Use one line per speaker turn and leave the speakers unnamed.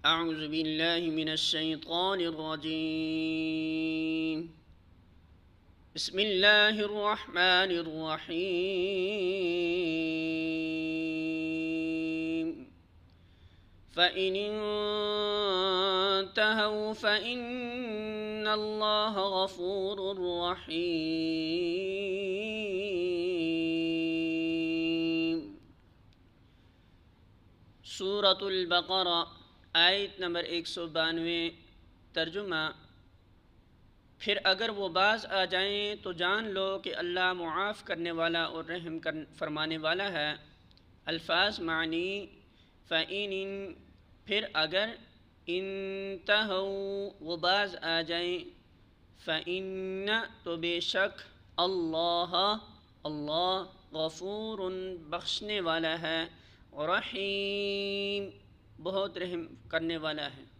अऊज़ु बिल्लाहि मिनश्शैतानिर्रजीम। बिस्मिल्लाहिर्रहमानिर्रहीम। फ़इन इंतहौ फ़इन्नल्लाह गफ़ूरुर रहीम। सूरतुल बक़रा आयत नंबर 192। तर्जुमा। फिर अगर वो बाज़ आ जाएं तो जान लो कि अल्लाह मुआफ़ करने वाला और रहम फरमाने वाला है। अल्फाज मानी फ़इन, फिर अगर इंतहौ वो बाज़ आ जाएं, फ़इन्न तो बेशक अल्लाह गफ़ूरुन बख्शने वाला है, रहीम बहुत रहम करने वाला है।